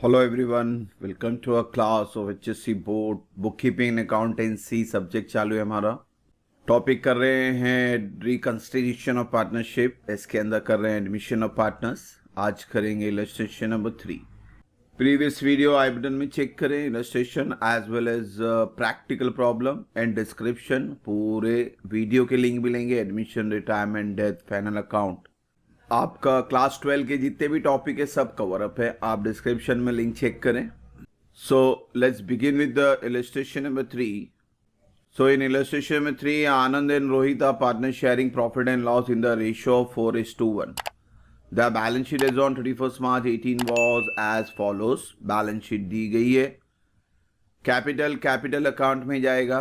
Hello everyone, welcome to a class of HSC board bookkeeping and accountancy subject चालू है हमारा। Topic कर रहे हैं रिकंस्टिट्यूशन ऑफ पार्टनरशिप, इसके अंदर कर रहे हैं एडमिशन ऑफ पार्टनर्स। आज करेंगे illustration number 3। Previous video i button में चेक करें, illustration as well as practical problem and description, पूरे वीडियो के लिंक मिलेंगे। Admission, retirement, death, final account, आपका क्लास 12 के जितने भी टॉपिक है सब कवर अप है, आप डिस्क्रिप्शन में लिंक चेक करें। So let's begin with the illustration number 3। So in illustration number 3, Anand and Rohit are partner sharing profit and loss in the ratio of 4:1। The balance sheet as on 31 March 18 was as follows. Balance sheet दी गई है। Capital account में जाएगा।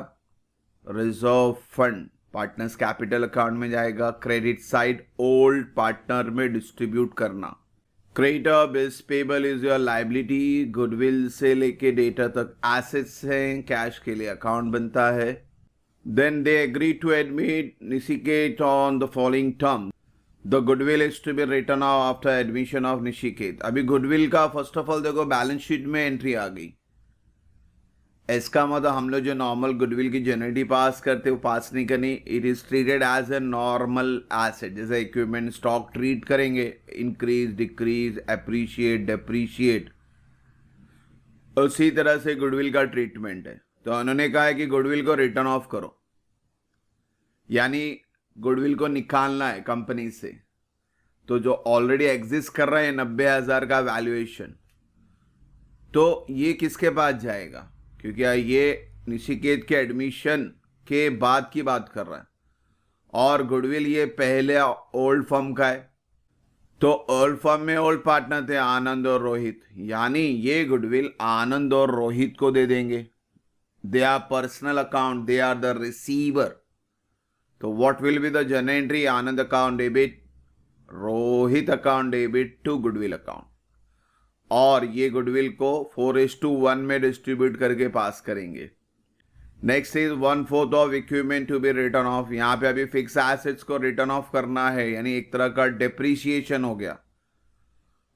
Reserve fund partners capital account में जाएगा। Credit side old partner में distribute करना। Creditor bills payable is your liability. Goodwill से लेके डेटा तक एसेट्स हैं, कैश के लिए अकाउंट बनता है। Then they agree to admit Nishiket on the following term. The goodwill is to be written off after admission of Nishiket. अभी गुडविल का फर्स्ट ऑफ ऑल देखो बैलेंस शीट में एंट्री आ गई। इसका मतलब हम लोग जो नॉर्मल गुडविल की जेनरेटी पास करते वो पास नहीं करनी। It is treated as a normal asset, जैसे इक्विपमेंट स्टॉक ट्रीट करेंगे, इंक्रीज, डिक्रीज, अप्रिशिएट, डेप्रीशिएट, उसी तरह से गुडविल का ट्रीटमेंट है। तो उन्होंने कहा है कि गुडविल को रिटर्न ऑफ करो, यानी गुडविल को निकालना है कंपनी से। तो जो ऑलरेडी एग्जिस्ट कर रहे हैं 90,000 का वैल्यूएशन, तो ये किसके पास जाएगा? क्योंकि ये निशिकेत के एडमिशन के बाद की बात कर रहा है और गुडविल ये पहले ओल्ड फर्म का है। तो ओल्ड फर्म में ओल्ड पार्टनर थे आनंद और रोहित, यानी ये गुडविल आनंद और रोहित को दे देंगे। They are personal account, they are the receiver. तो what will be the journal entry? Anand account debit, Rohit account debit to goodwill account. और ये गुडविल को 4:1 में डिस्ट्रीब्यूट करके पास करेंगे। Next is 1/4 of equipment to be return off. यहाँ पे अभी फिक्स एसेट्स को रिटर्न ऑफ करना है, यानी एक तरह का डेप्रीशिएशन हो गया।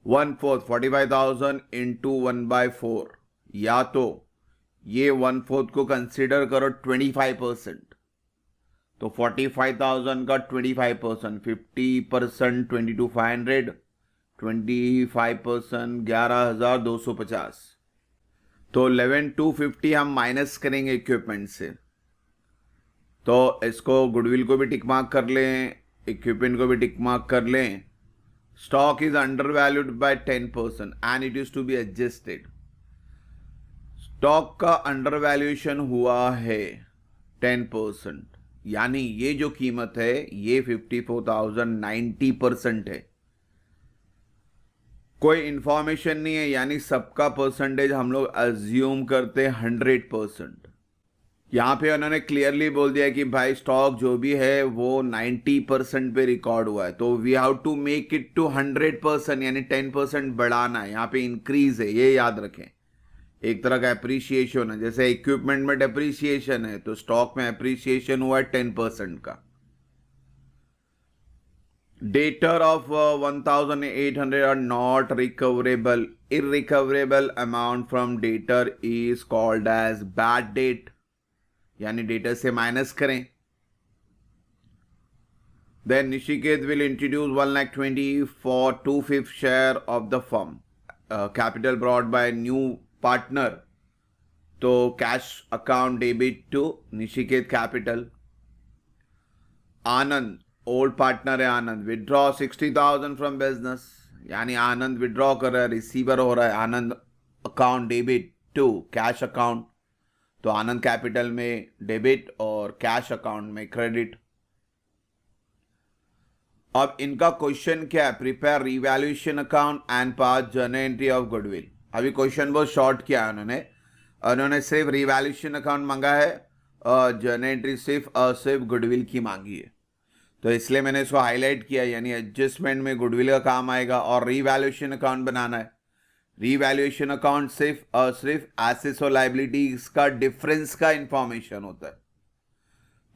1/4 45,000 इंटू 1/4, या तो ये 1/4 को कंसिडर करो 25%, तो 45,000 का 25%, 50% 22,500, 25% 11,250, तो 11,250 हम माइनस करेंगे इक्विपमेंट से। तो इसको गुडविल को भी टिक मार्क कर लें, इक्विपमेंट को भी टिक मार्क कर लें। Stock is under valued by 10% and it is to be adjusted. Stock का अंडर वैल्यूएशन हुआ है 10%, यानी ये जो कीमत है ये 54,000 90% है। कोई इंफॉर्मेशन नहीं है, यानी सबका परसेंटेज हम लोग अज्यूम करते हैं 100%। यहां पे उन्होंने क्लियरली बोल दिया कि भाई स्टॉक जो भी है वो 90% पे रिकॉर्ड हुआ है, तो we have to make it to 100%, यानी 10% बढ़ाना है। यहाँ पे इंक्रीज है, ये याद रखें। एक तरह का अप्रिसिएशन है, जैसे इक्विपमेंट में डेप्रिसिएशन है तो स्टॉक में अप्रिसिएशन हुआ है 10% का। Debtor of 1,800 are not recoverable. Irrecoverable amount from debtor is called as bad debt, यानी डेटर से माइनस करें। Then Nishikeet will introduce 1,20,000 for 2/5 share of the firm. Capital brought by new partner, तो cash account debit to Nishikeet capital. Anand old partner है, आनंद withdraw 60,000 from business, यानी आनंद withdraw कर रहा है, receiver हो रहा है। Anand account debit to cash account, तो आनंद कैपिटल में डेबिट और कैश अकाउंट में क्रेडिट। अब इनका क्वेश्चन क्या है? Prepare revaluation account and pass journal entry of goodwill. अभी क्वेश्चन बहुत शॉर्ट किया है उन्होंने सिर्फ रिवैल्यूएशन अकाउंट मांगा है और जर्नल एंट्री सिर्फ गुडविल की मांगी है। तो इसलिए मैंने इसको हाईलाइट किया, यानी एडजस्टमेंट में गुडविल का काम आएगा और रीवैल्यूएशन अकाउंट बनाना है। रीवैल्यूएशन अकाउंट सिर्फ एसेट्स और लायबिलिटीज का डिफरेंस का इंफॉर्मेशन होता है,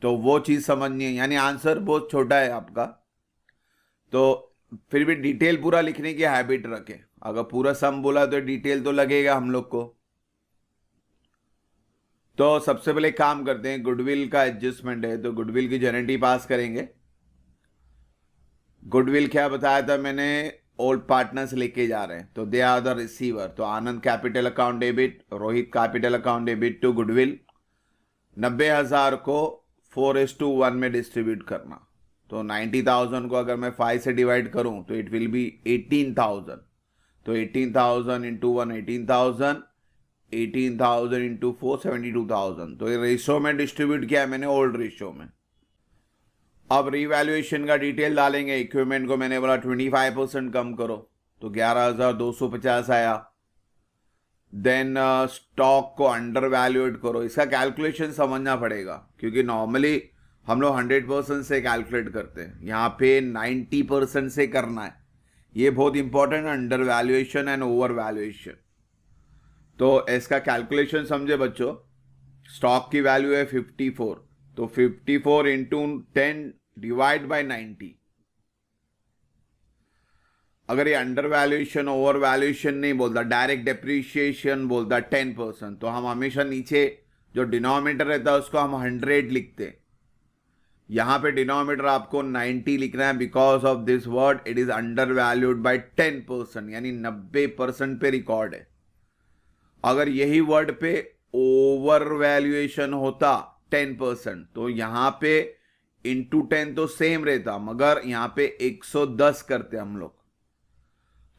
तो वो चीज समझनी है। यानी आंसर बहुत छोटा है आपका। तो फिर भी डिटेल पूरा लिखने की हैबिट रखें। अगर पूरा सम बोला तो डिटेल तो लगेगा हम लोग को। तो सबसे पहले काम करते हैं, गुडविल का एडजस्टमेंट है तो गुडविल की जेनेटी पास करेंगे। गुडविल क्या बताया था मैंने, ओल्ड पार्टनर्स लेके जा रहे हैं तो दे आर द रिसीवर। तो Anand capital account debit, Rohit capital account debit to goodwill. 90,000 को 4:1 में डिस्ट्रीब्यूट करना। तो 90,000 को अगर मैं 5 से डिवाइड करूं तो इट विल बी 18,000। तो 18,000 इंटू 1 18,000, 18,000 इंटू 4 72,000। तो ये रेशो में डिस्ट्रीब्यूट किया है मैंने, ओल्ड रेशो में। अब रिवैल्यूएशन का डिटेल डालेंगे। इक्विपमेंट को मैंने बोला 25% कम करो तो 11,250 आया। देन स्टॉक को अंडर वैल्यूएट करो। इसका कैलकुलेशन समझना पड़ेगा क्योंकि नॉर्मली हम लोग 100% से कैलकुलेट करते हैं, यहाँ पे 90% से करना है। ये बहुत important, under valuation and over valuation. तो इसका कैलकुलेशन समझे बच्चों। स्टॉक की वैल्यू है 54, तो 54 इंटू 10 डिवाइड बाई 90। अगर ये अंडर वैल्यूएशन ओवर वैल्यूएशन नहीं बोलता, डायरेक्ट डेप्रिशिएशन बोलता 10%, तो हम हमेशा नीचे जो डिनोमिनेटर रहता है उसको हम 100 लिखते हैं। यहां पे डिनोमिनेटर आपको 90 लिखना है because of this word it is under valued by 10%, यानी 90% पे रिकॉर्ड है। अगर यही वर्ड पे ओवर वैल्यूएशन होता 10% तो यहां पे इंटू 10 तो सेम रहता, मगर यहां पे 110 करते हम लोग।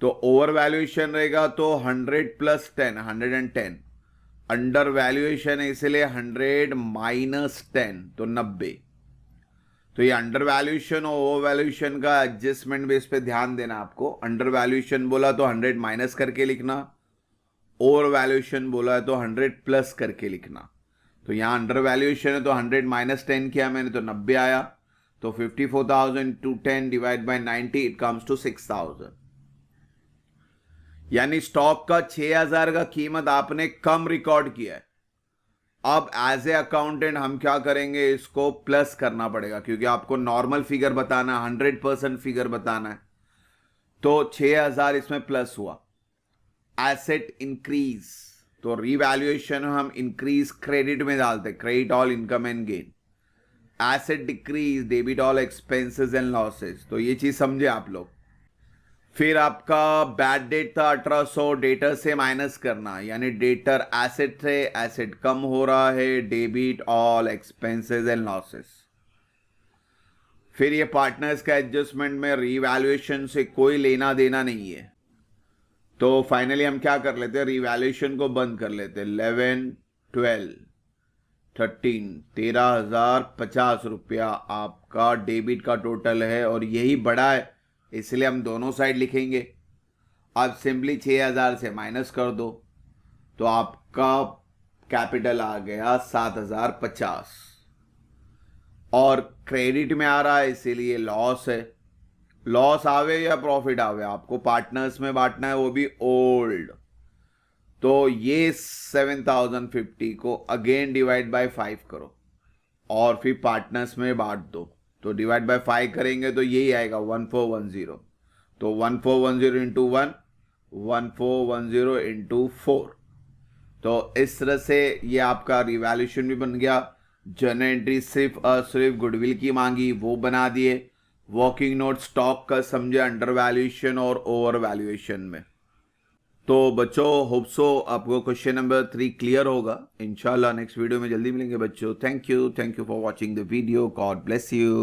तो ओवर वैल्यूएशन रहेगा तो 100 प्लस 10 110, अंडर वैल्यूएशन है इसलिए 100 माइनस 10 तो 90। तो ये अंडर वैल्यूएशन और ओवर वैल्यूएशन का एडजस्टमेंट बेस पे ध्यान देना आपको। अंडर वैल्यूएशन बोला तो 100 माइनस करके लिखना, ओवर वैल्यूएशन बोला है तो 100 प्लस करके लिखना। तो यहाँ अंडर वैल्यूएशन है तो 100 माइनस 10 किया मैंने तो 90 आया। तो 54,000 to 10 divide by 90 it comes to 6,000। यानी स्टॉक का 6,000 का कीमत आपने कम रिकॉर्ड किया है। अब एज ए अकाउंटेंट हम क्या करेंगे, इसको प्लस करना पड़ेगा क्योंकि आपको नॉर्मल फिगर बताना है, 100% फिगर बताना है। तो 6,000 इसमें प्लस हुआ। एसेट इंक्रीज, तो रिवैल्यूएशन हम इंक्रीज क्रेडिट में डालते, credit all income and gain. Asset decrease, debit all expenses and losses. तो ये चीज समझे आप लोग। फिर आपका बैड डेट था 1800, डेटर से माइनस करना, यानी डेटर एसेट से एसेट कम हो रहा है, debit all expenses and losses. फिर ये पार्टनर्स का एडजस्टमेंट में रिवैल्यूएशन से कोई लेना देना नहीं है। तो फाइनली हम क्या कर लेते हैं, रिवैल्यूएशन को बंद कर लेते हैं। 11, 12, 13, 13,050 रुपया आपका डेबिट का टोटल है और यही बड़ा है इसलिए हम दोनों साइड लिखेंगे। अब सिंपली 6,000 से माइनस कर दो तो आपका कैपिटल आ गया 7,050 और क्रेडिट में आ रहा है इसीलिए लॉस है। लॉस आवे या प्रॉफिट आवे आपको पार्टनर्स में बांटना है, वो भी ओल्ड। तो ये 7,050 को अगेन डिवाइड बाय 5 करो और फिर पार्टनर्स में बांट दो। तो डिवाइड बाय 5 करेंगे तो यही आएगा 1410। तो 1410 इंटू 1, 1410 इंटू 4। तो इस तरह से ये आपका रिवैल्यूएशन भी बन गया। जर्नल एंट्री सिर्फ गुडविल की मांगी, वो बना दिए। वर्किंग नोट स्टॉक का समझे अंडर वैल्यूएशन और ओवर वैल्यूएशन में। तो बच्चों होप सो आपको क्वेश्चन नंबर 3 क्लियर होगा। इंशाल्लाह नेक्स्ट वीडियो में जल्दी मिलेंगे बच्चों। Thank you for watching the video. God bless you.